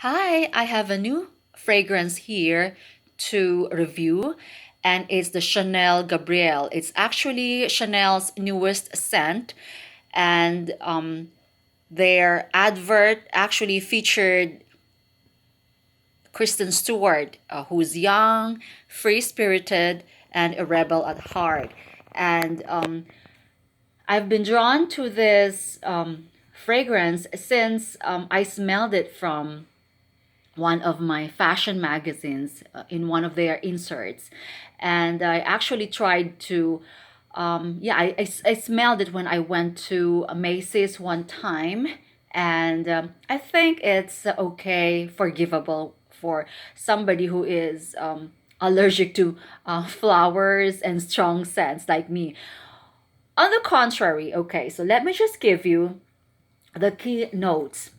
Hi, I have a new fragrance here to review, and it's the Chanel Gabrielle. It's actually Chanel's newest scent, and their advert actually featured Kristen Stewart, who's young, free spirited, and a rebel at heart. And I've been drawn to this fragrance since I smelled it from one of my fashion magazines in one of their inserts. And I actually tried to, I smelled it when I went to Macy's one time. And I think it's okay, forgivable for somebody who is allergic to flowers and strong scents like me. On the contrary, okay, so let me just give you the key notes.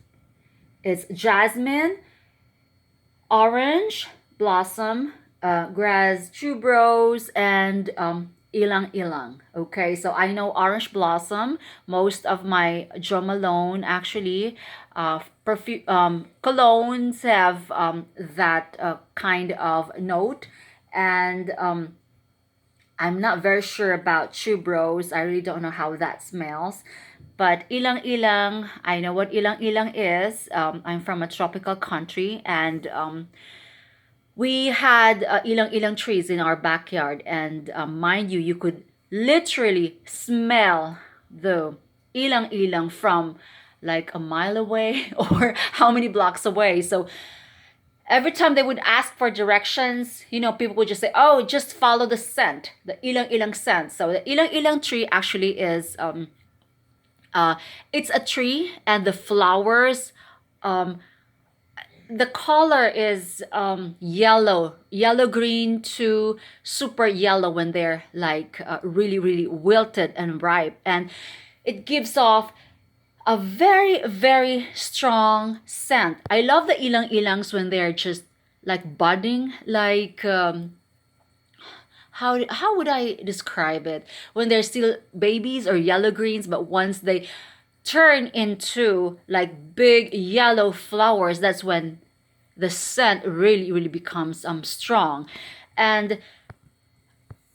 It's jasmine, orange blossom, grass tuberose, and ilang ilang. Okay, so I know orange blossom. Most of my Jo Malone actually perfume colognes have that kind of note, and I'm not very sure about tuberose. I really don't know how that smells. But ilang ilang, I know what ilang ilang is. I'm from a tropical country, and we had ilang ilang trees in our backyard. And mind you, you could literally smell the ilang ilang from like a mile away or how many blocks away. So every time they would ask for directions, people would just say, "Oh, just follow the scent, the ilang ilang scent." So the ilang ilang tree actually is it's a tree, and the flowers, um, the color is yellow green to super yellow when they're like really really wilted and ripe, and it gives off a very very strong scent. I love the ilang ilangs when they're just like budding, like how would I describe it, when they're still babies or yellow greens, but once they turn into like big yellow flowers, that's when the scent really really becomes strong. And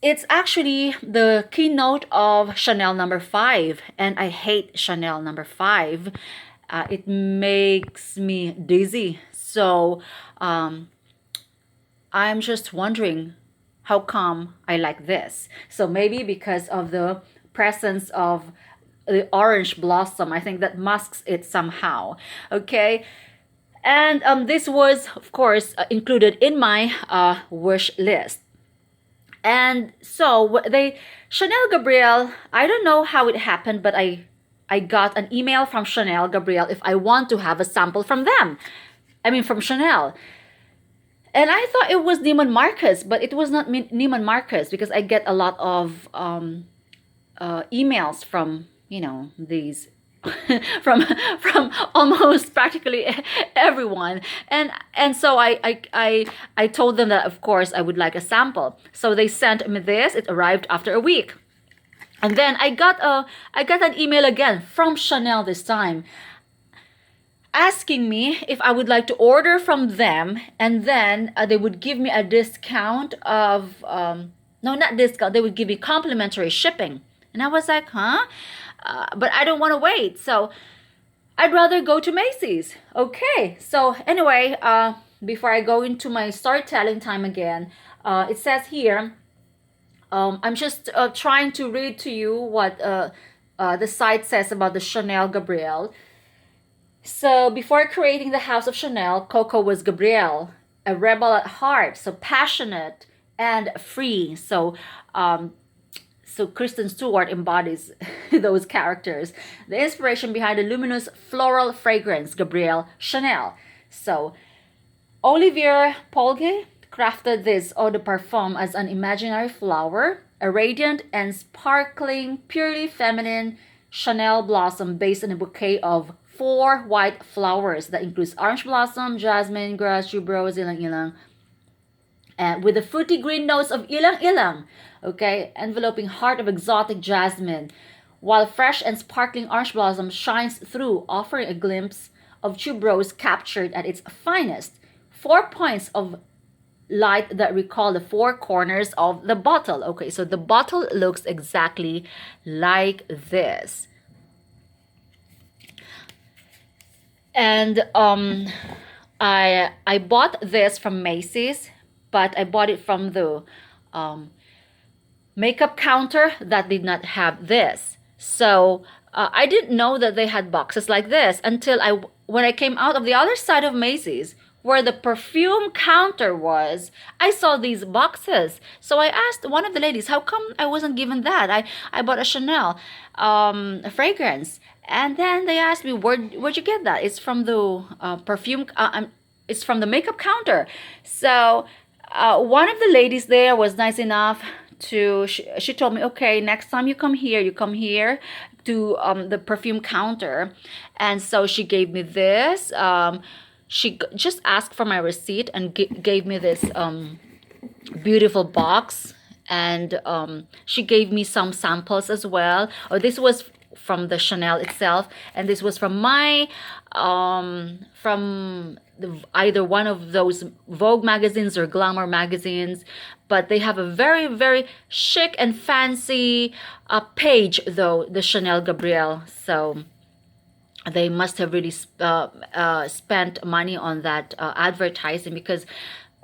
it's actually the keynote of Chanel number 5, and I hate Chanel number 5. It makes me dizzy. So I'm just wondering how come I like this. So maybe because of the presence of the orange blossom, I think that masks it somehow. Okay. And this was, of course, included in my wish list. And so they Chanel Gabrielle, I don't know how it happened, but I got an email from Chanel Gabrielle if I want to have a sample from them. I mean from Chanel. And I thought it was Neiman Marcus, but it was not Neiman Marcus, because I get a lot of emails from these from almost practically everyone. And so I told them that of course I would like a sample. So they sent me this. It arrived after a week. And then I got an email again from Chanel this time, asking me if I would like to order from them, and then they would give me a discount of no, not discount, they would give me complimentary shipping. And I was like, huh? But I don't want to wait, so I'd rather go to Macy's. Okay, so anyway, before I go into my storytelling time again, it says here, I'm just trying to read to you what the site says about the Chanel Gabrielle. So before creating the House of Chanel, Coco was Gabrielle, a rebel at heart, so passionate and free. So Kristen Stewart embodies those characters. The inspiration behind the luminous floral fragrance, Gabrielle Chanel. So Olivier Polge crafted this eau de parfum as an imaginary flower, a radiant and sparkling, purely feminine Chanel blossom based on a bouquet of 4 white flowers that includes orange blossom, jasmine, grass, tuberose, ilang ilang, and with the fruity green notes of ilang ilang, okay, enveloping heart of exotic jasmine, while fresh and sparkling orange blossom shines through, offering a glimpse of tuberose captured at its finest. 4 points of light that recall the four corners of the bottle. Okay, so the bottle looks exactly like this. And I bought this from Macy's, but I bought it from the makeup counter that did not have this. So I didn't know that they had boxes like this until when I came out of the other side of Macy's, where the perfume counter was, I saw these boxes. So I asked one of the ladies, how come I wasn't given that? I bought a Chanel fragrance. And then they asked me, where'd you get that? It's from the perfume, it's from the makeup counter. So one of the ladies there was nice enough to, she told me, okay, next time you come here to the perfume counter. And so she gave me this. She just asked for my receipt and gave me this beautiful box. And she gave me some samples as well. Oh, this was from the Chanel itself, and this was from my either one of those Vogue magazines or Glamour magazines. But they have a very, very chic and fancy page, though, the Chanel Gabrielle. So they must have really spent money on that advertising, because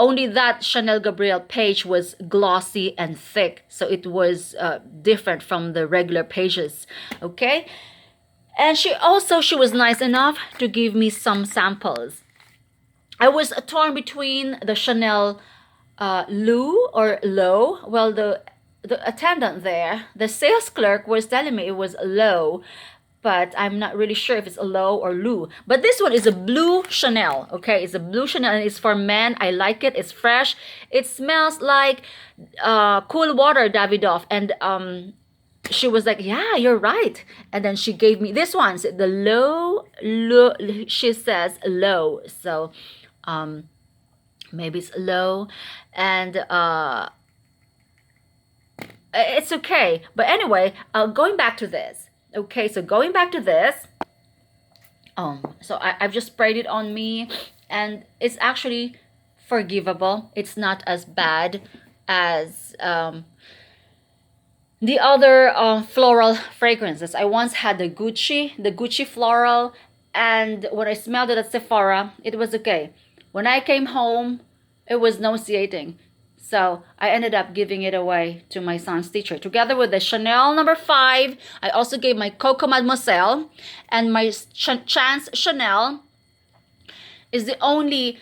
only that Chanel Gabrielle page was glossy and thick. So it was different from the regular pages. Okay. And she was nice enough to give me some samples. I was torn between the Chanel Lou or Low. Well, the attendant there, the sales clerk, was telling me it was low, but I'm not really sure if it's a Low or Lou. But this one is a blue Chanel. Okay, it's a blue Chanel, and it's for men. I like it. It's fresh. It smells like cool water, Davidoff. And she was like, yeah, you're right. And then she gave me this one, the low, she says low. So maybe it's low. And it's okay. But anyway, going back to this. Okay, so going back to this. So I've just sprayed it on me, and it's actually forgivable. It's not as bad as the other floral fragrances. I once had the Gucci floral, and when I smelled it at Sephora, it was okay. When I came home, it was nauseating. So I ended up giving it away to my son's teacher. Together with the Chanel number 5, I also gave my Coco Mademoiselle, and my Chance Chanel is the only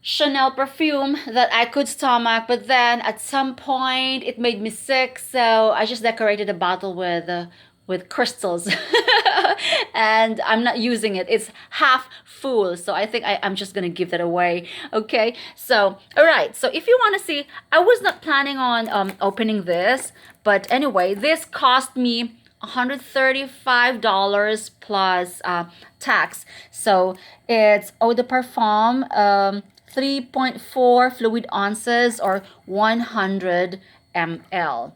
Chanel perfume that I could stomach. But then at some point it made me sick, so I just decorated the bottle with crystals. And I'm not using it. It's half full, so I think I'm just gonna give that away. Okay, so all right, so if you want to see, I was not planning on opening this, but anyway, this cost me $135 plus tax. So it's Eau de Parfum, 3.4 fluid ounces or 100 ml.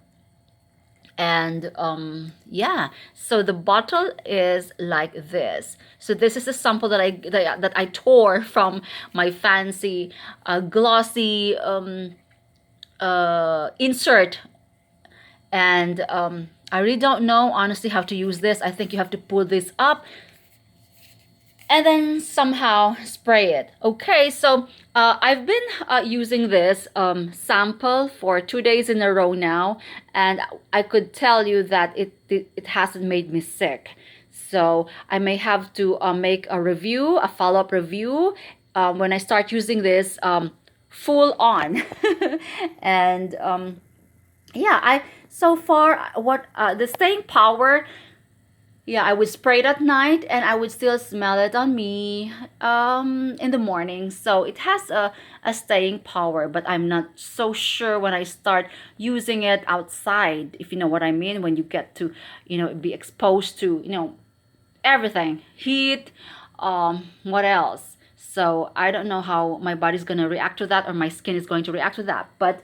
And yeah, so the bottle is like this. So this is a sample that I tore from my fancy glossy insert. And I really don't know honestly how to use this. I think you have to pull this up and then somehow spray it. Okay, so I've been using this sample for 2 days in a row now, and I could tell you that it hasn't made me sick. So I may have to make a review, a follow-up review, when I start using this full on. And yeah, so far what the staying power. Yeah, I would spray it at night and I would still smell it on me in the morning. So it has a staying power, but I'm not so sure when I start using it outside, if you know what I mean, when you get to, be exposed to, everything, heat, what else? So I don't know how my body's going to react to that, or my skin is going to react to that, but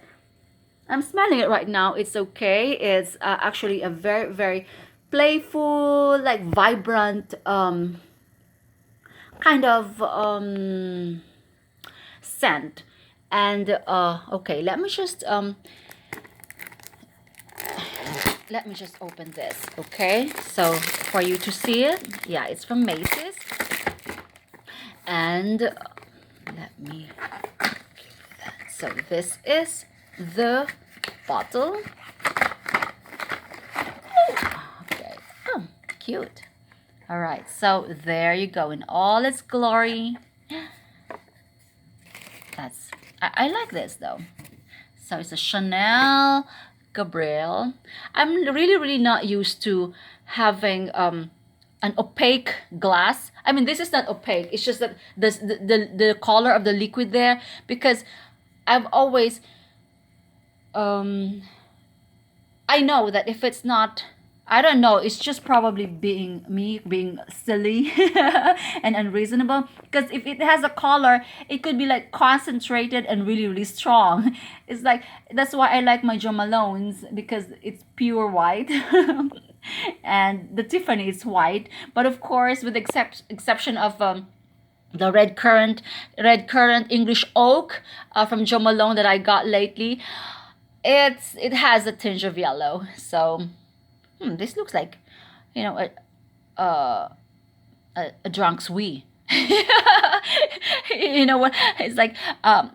I'm smelling it right now. It's okay. It's actually a very, very playful, like vibrant kind of scent. And okay, let me just open this. Okay, so for you to see it, yeah, it's from Macy's. And let me, so this is the bottle. Okay, oh, cute. All right, so there you go in all its glory. I like this though. So it's a Chanel Gabrielle. I'm really not used to having an opaque glass. I mean, this is not opaque. It's just that the color of the liquid there, because I've always I know that if it's not, I don't know, it's just probably being silly and unreasonable. Because if it has a color, it could be like concentrated and really strong. It's like, that's why I like my Jo Malone's, because it's pure white. And the Tiffany is white. But of course, with the exception of the red currant English oak from Jo Malone that I got lately, it has a tinge of yellow. So this looks like, you know, a drunk's wee. You know what? It's like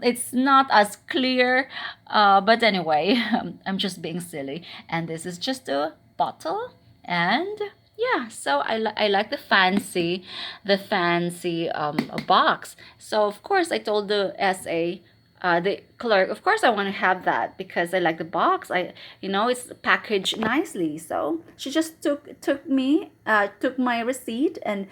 it's not as clear, but anyway, I'm just being silly. And this is just a bottle, and yeah. So I like the fancy box. So of course I told the SA, the clerk, of course I want to have that because I like the box. It's packaged nicely. So she just took my receipt and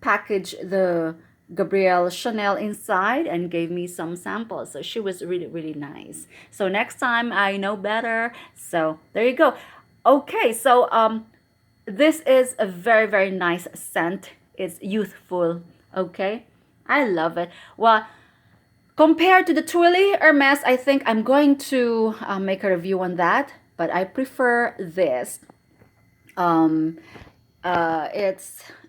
packaged the Gabrielle Chanel inside and gave me some samples. So she was really nice. So next time I know better. So there you go. Okay, so this is a very nice scent. It's youthful. Okay, I love it. Well, compared to the Twilly Hermes, I think I'm going to make a review on that, but I prefer this.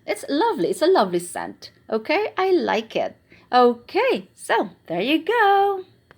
It's lovely. It's a lovely scent. Okay, I like it. Okay, so there you go.